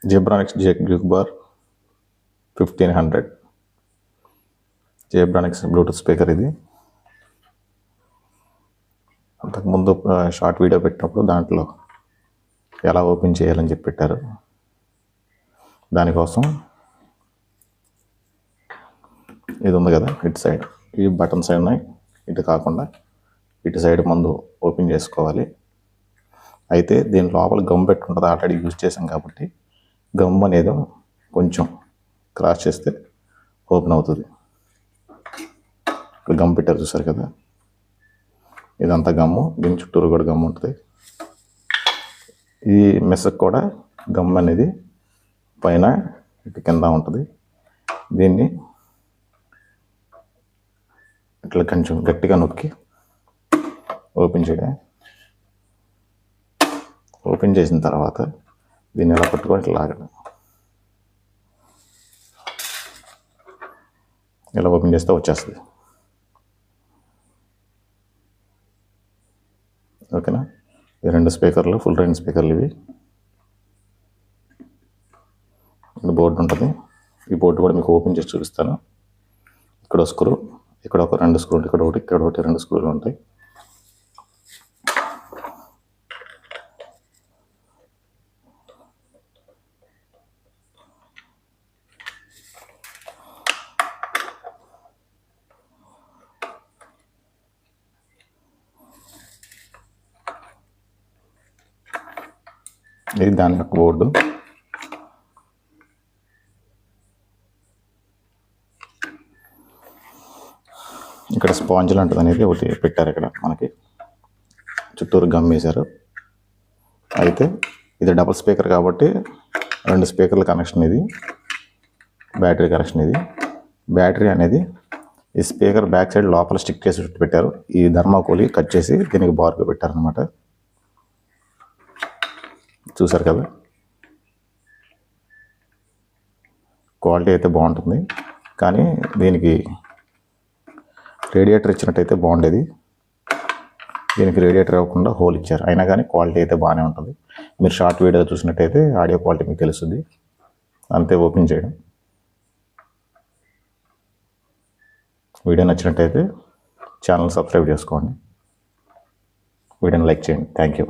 Zebronics Jaguar 1500 Zebronics Bluetooth speaker. ఇది అంతకుముందు short video పెట్టినప్పుడు దాంట్లో ఎలా ఓపెన్ చేయాలని చెప్పి పెట్టారు. దానికోసం ఇది ఉంది కదా, ఇటు సైడ్ ఈ బటన్స్ ఉన్నాయి. ఇటు కాకుండా ఇటు సైడ్ ముందు ఓపెన్ చేసుకోవాలి. అయితే దీని లోపల గమ్ పెట్టుకుంటుంది, ఆల్రెడీ యూజ్ చేసాం కాబట్టి గమ్ అనేది కొంచెం క్రాస్ చేస్తే ఓపెన్ అవుతుంది. గమ్ పెట్టారు చూసారు కదా, ఇదంతా గమ్ము. దీని చుట్టూరు కూడా గమ్ ఉంటుంది. ఈ మెస్కి కూడా గమ్ అనేది పైన ఇటు కింద ఉంటుంది. దీన్ని ఇట్లా కొంచెం గట్టిగా నొక్కి ఓపెన్ చేయడం. ఓపెన్ చేసిన తర్వాత దీన్ని ఎలా పట్టుకొని ఇట్లా లాగడం. ఇలా ఓపెన్ చేస్తే వచ్చేస్తుంది. ఓకేనా? ఈ 2 స్పీకర్లు ఫుల్ రేంజ్ స్పీకర్లు. ఇవి బోర్డు ఉంటుంది. ఈ బోర్డు కూడా మీకు ఓపెన్ చేసి చూపిస్తాను. ఇక్కడ స్క్రూ, ఇక్కడ ఒక 2 స్క్రూలు, ఇక్కడ ఒకటి, ఇక్కడ ఒకటి, 2 స్క్రూలు ఉంటాయి. ఇది దాని యొక్క బోర్డు. ఇక్కడ స్పాంజ్ లాంటిది అనేది ఒకటి పెట్టారు. ఇక్కడ మనకి చుట్టూరు గమ్ వేశారు. అయితే ఇది డబుల్ స్పీకర్ కాబట్టి 2 స్పీకర్ల కనెక్షన్. ఇది బ్యాటరీ కనెక్షన్. ఇది బ్యాటరీ అనేది ఈ స్పీకర్ బ్యాక్ సైడ్ లోపల స్టిక్ చేసి పెట్టారు. ఈ థర్మాకోల్ కట్ చేసి దీనికి బార్గా పెట్టారనమాట. చూసారు కదా, క్వాలిటీ అయితే బాగుంటుంది. కానీ దీనికి రేడియేటర్ ఇచ్చినట్టయితే బాగుండేది. దీనికి రేడియేటర్ ఇవ్వకుండా హోల్ ఇచ్చారు. అయినా కానీ క్వాలిటీ అయితే బాగానే ఉంటుంది. మీరు షార్ట్ వీడియో చూసినట్టయితే ఆడియో క్వాలిటీ మీకు తెలుస్తుంది. అంతే, ఓపెన్ చేయడం. వీడియో నచ్చినట్టయితే ఛానల్ సబ్స్క్రైబ్ చేసుకోండి. వీడియోని లైక్ చేయండి. Thank you.